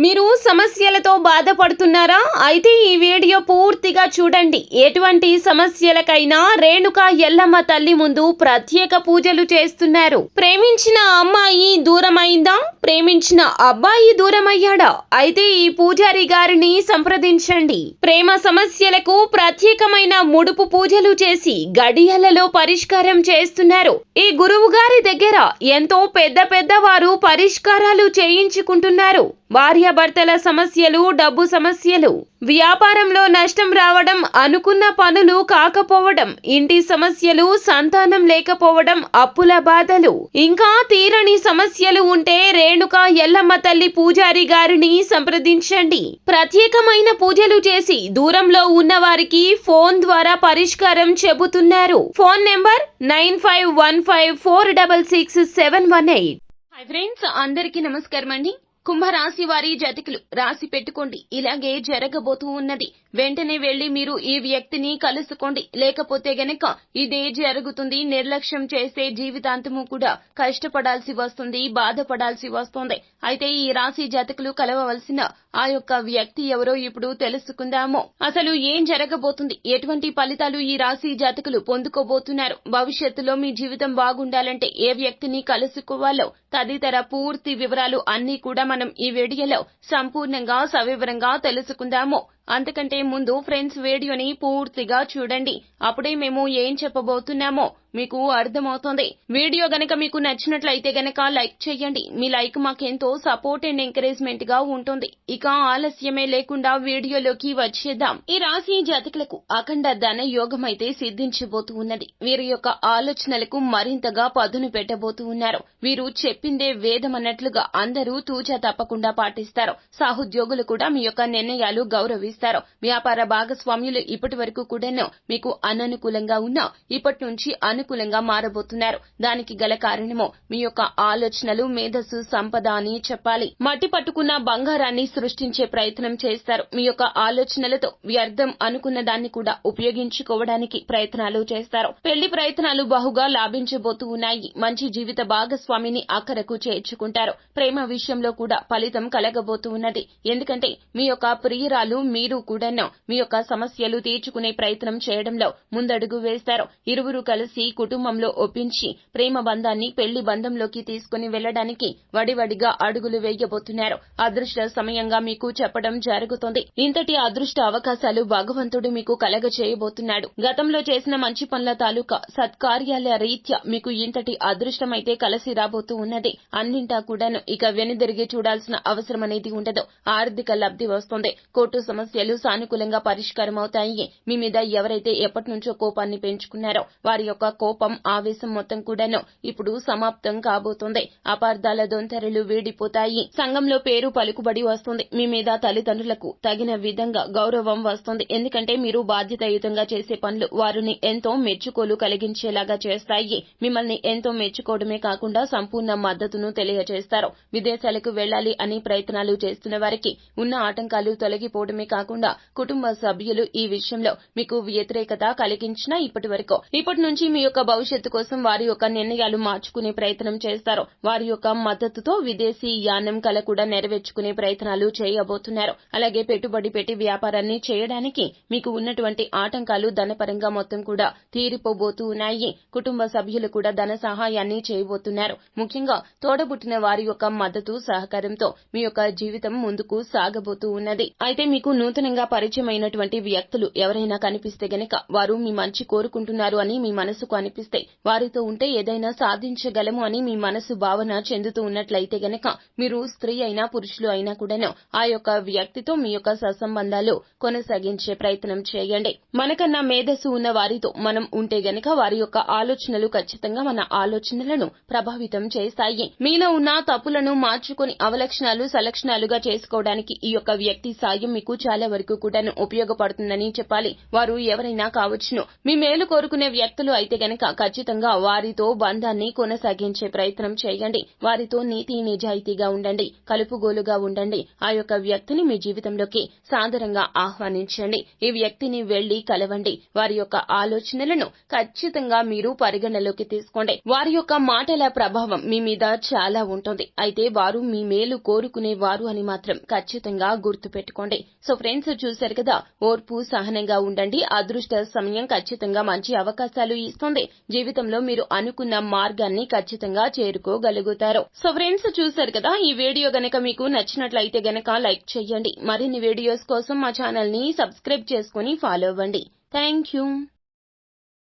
మీరు సమస్యలతో బాధపడుతున్నారా? అయితే ఈ వీడియో పూర్తిగా చూడండి. ఎటువంటి సమస్యలకైనా రేణుక ఎల్లమ్మ తల్లి ముందు ప్రత్యేక పూజలు చేస్తున్నారు. ప్రేమించిన అమ్మాయి దూరమైందా? ప్రేమించిన అబ్బాయి దూరమయ్యాడా? అయితే ఈ పూజారి గారిని సంప్రదించండి. ప్రేమ సమస్యలకు ప్రత్యేకమైన ముడుపు పూజలు చేసి గడియలలో పరిష్కారం చేస్తున్నారు. ఈ గురువు గారి దగ్గర ఎంతో పెద్ద వారు పరిష్కారాలు చేయించుకుంటున్నారు. భార్యాభర్తల సమస్యలు, డబ్బు సమస్యలు, వ్యాపారంలో నష్టం రావడం, అనుకున్న పనులు కాకపోవడం, ఇంటి సమస్యలు, సంతానం లేకపోవడం, అప్పుల బాధలు, ఇంకా తీరని సమస్యలు ఉంటే రేణుక ఎల్లమ్మ తల్లి పూజారి గారిని సంప్రదించండి. ప్రత్యేకమైన పూజలు చేసి దూరంలో ఉన్న వారికి ఫోన్ ద్వారా పరిష్కారం చెబుతున్నారు. Phone number 9515466718. హాయ్ ఫ్రెండ్స్, అందరికీ నమస్కారం అండి. కుంభరాశి వారి జాతకులు రాసి పెట్టుకోండి. ఇలాగే జరగబోతూ ఉన్నది. వెంటనే వెళ్లి మీరు ఈ వ్యక్తిని కలుసుకోండి. లేకపోతే గనక ఇదే జరుగుతుంది. నిర్లక్ష్యం చేస్తే జీవితాంతము కూడా కష్టపడాల్సి వస్తుంది, బాధపడాల్సి వస్తుంది. అయితే ఈ రాశి జాతకులు కలవవలసిన ఆ యొక్క వ్యక్తి ఎవరో ఇప్పుడు తెలుసుకుందాము. అసలు ఏం జరగబోతుంది, ఎటువంటి ఫలితాలు ఈ రాశి జాతకులు పొందుకోబోతున్నారు, భవిష్యత్తులో మీ జీవితం బాగుండాలంటే ఏ వ్యక్తిని కలుసుకోవాలో తదితర పూర్తి వివరాలు అన్ని కూడా మనం ఈ వీడియోలో సంపూర్ణంగా సవివరంగా తెలుసుకుందాము. అంతకంటే ముందు ఫ్రెండ్స్, వీడియోని పూర్తిగా చూడండి. అప్పుడే మేము ఏం చెప్పబోతున్నామో మీకు అర్థమవుతుంది. వీడియో గనక మీకు నచ్చినట్లయితే గనక లైక్ చేయండి. మీ లైక్ మాకెంతో సపోర్ట్ అండ్ ఎంకరేజ్మెంట్ గా ఉంటుంది. ఇక ఆలస్యమే లేకుండా వీడియోలోకి వచ్చేద్దాం. ఈ రాశి జాతకులకు అఖండ ధన యోగం అయితే సిద్ధించబోతూ ఉన్నది. వీరి యొక్క ఆలోచనలకు మరింతగా పదును పెట్టబోతూ ఉన్నారు. వీరు చెప్పిందే వేదం అన్నట్లుగా అందరూ తూచా తప్పకుండా పాటిస్తారు. సహోద్యోగులు కూడా మీ యొక్క నిర్ణయాలు గౌరవిస్తారు. వ్యాపార భాగస్వామ్యులు ఇప్పటి వరకు కూడాను మీకు అననుకూలంగా ఉన్నా ఇప్పటి నుంచి అనుకూలంగా మారబోతున్నారు. దానికి గల కారణము మీ యొక్క ఆలోచనలు, మేధస్సు, సంపద అని చెప్పాలి. మట్టి పట్టుకున్న బంగారాన్ని సృష్టించే ప్రయత్నం చేస్తారు. మీ యొక్క ఆలోచనలతో వ్యర్థం అనుకున్న దాన్ని కూడా ఉపయోగించుకోవడానికి ప్రయత్నాలు చేస్తారు. పెళ్లి ప్రయత్నాలు బహుగా లాభించబోతూ ఉన్నాయి. మంచి జీవిత భాగస్వామిని అక్కరకు చేర్చుకుంటారు. ప్రేమ విషయంలో కూడా ఫలితం కలగబోతూ ఉన్నది. ఎందుకంటే మీ యొక్క ప్రియురాలు మీరు కూడాను మీ యొక్క సమస్యలు తీర్చుకునే ప్రయత్నం చేయడంలో ముందడుగు వేస్తారు. ఇరువురు కలిసి కుటుంబంలో ఒప్పించి ప్రేమ బంధాన్ని పెళ్లి బంధంలోకి తీసుకుని వెళ్లడానికి వడివడిగా అడుగులు వేయబోతున్నారు. అదృష్ట సమయంగా మీకు చెప్పడం జరుగుతుంది. ఇంతటి అదృష్ట అవకాశాలు భగవంతుడు మీకు కలగచేయబోతున్నాడు. గతంలో చేసిన మంచి పనుల తాలూకా సత్కార్యాల రీత్యా మీకు ఇంతటి అదృష్టమైతే కలిసి రాబోతూ ఉన్నది. అన్నింటా కూడాను ఇక వెనుదిరిగి చూడాల్సిన అవసరం అనేది ఉండదు. ఆర్థిక లబ్ధి వస్తుంది. కోర్టు సమస్యలు సానుకూలంగా పరిష్కారం అవుతాయి. మీ మీద ఎవరైతే ఎప్పటి నుంచో కోపాన్ని పెంచుకున్నారో వారి యొక్క కోపం, ఆవేశం మొత్తం కూడాను ఇప్పుడు సమాప్తం కాబోతుంది. అపార్థాల దొంతరలు వీడిపోతాయి. సంఘంలో పేరు పలుకుబడి వస్తుంది. మీ మీద తల్లిదండ్రులకు తగిన విధంగా గౌరవం వస్తుంది. ఎందుకంటే మీరు బాధ్యతాయుతంగా చేసే పనులు వారిని ఎంతో మెచ్చుకోలు కలిగించేలాగా చేస్తాయి. మిమ్మల్ని ఎంతో మెచ్చుకోవడమే కాకుండా సంపూర్ణ మద్దతును తెలియజేస్తారు. విదేశాలకు వెళ్లాలి అని ప్రయత్నాలు చేస్తున్న వారికి ఉన్న ఆటంకాలు తొలగిపోవడమే కాకుండా కుటుంబ సభ్యులు ఈ విషయంలో మీకు వ్యతిరేకత కలిగించినా ఇప్పటి నుంచి మీ యొక్క భవిష్యత్తు కోసం వారి యొక్క నిర్ణయాలు మార్చుకునే ప్రయత్నం చేస్తారు. వారి యొక్క మద్దతుతో విదేశీ యానం కల కూడా నెరవేర్చుకునే ప్రయత్నాలు చేయబోతున్నారు. అలాగే పెట్టుబడి పెట్టి వ్యాపారాన్ని చేయడానికి మీకు ఉన్నటువంటి ఆటంకాలు ధనపరంగా మొత్తం కూడా తీరిపోబోతూ ఉన్నాయి. కుటుంబ సభ్యులు కూడా ధన సహాయాన్ని చేయబోతున్నారు. ముఖ్యంగా తోడబుట్టిన వారి యొక్క మద్దతు, సహకారంతో మీ యొక్క జీవితం ముందుకు సాగబోతూ ఉన్నది. అయితే మీకు నూతనంగా పరిచయమైనటువంటి వ్యక్తులు ఎవరైనా కనిపిస్తే గనక వారు మీ మంచి కోరుకుంటున్నారు అని మీ మనసుకు అనిపిస్తే, వారితో ఉంటే ఏదైనా సాధించగలము అని మీ మనసు భావన చెందుతూ ఉన్నట్లయితే గనక మీరు స్త్రీ అయినా పురుషులు అయినా కూడాను ఆ యొక్క వ్యక్తితో మీ యొక్క సత్సంబంధాలు కొనసాగించే ప్రయత్నం చేయండి. మనకన్నా మేధస్సు ఉన్న వారితో మనం ఉంటే గనక వారి యొక్క ఆలోచనలు ఖచ్చితంగా మన ఆలోచనలను ప్రభావితం చేస్తాయి. మీలో ఉన్న తప్పులను మార్చుకుని అవలక్షణాలు సలక్షణాలుగా చేసుకోవడానికి ఈ యొక్క వ్యక్తి సాయం మీకు చాలా చాలా వరకు కూడాను ఉపయోగపడుతుందని చెప్పాలి. వారు ఎవరైనా కావచ్చును. మీ మేలు కోరుకునే వ్యక్తులు అయితే గనక ఖచ్చితంగా వారితో బంధాన్ని కొనసాగించే ప్రయత్నం చేయండి. వారితో నీతి నిజాయితీగా ఉండండి, కలుపుగోలుగా ఉండండి. ఆ యొక్క వ్యక్తిని మీ జీవితంలోకి సాదరంగా ఆహ్వానించండి. ఈ వ్యక్తిని వెళ్లి కలవండి. వారి యొక్క ఆలోచనలను ఖచ్చితంగా మీరు పరిగణలోకి తీసుకోండి. వారి యొక్క మాటల ప్రభావం మీ మీద చాలా ఉంటుంది. అయితే వారు మీ మేలు కోరుకునే వారు అని మాత్రం ఖచ్చితంగా గుర్తు పెట్టుకోండి. సో ఫ్రెండ్స్, చూశారు కదా, ఓర్పు సహనంగా ఉండండి. అదృష్ట సమయం ఖచ్చితంగా మంచి అవకాశాలు ఇస్తుంది. జీవితంలో మీరు అనుకున్న మార్గాన్ని ఖచ్చితంగా చేరుకోగలుగుతారు. సో ఫ్రెండ్స్, చూశారు కదా, ఈ వీడియో గనక మీకు నచ్చినట్లయితే గనక లైక్ చేయండి. మరిన్ని వీడియోస్ కోసం మా ఛానల్ ని సబ్స్క్రైబ్ చేసుకుని ఫాలో అవ్వండి. Thank you.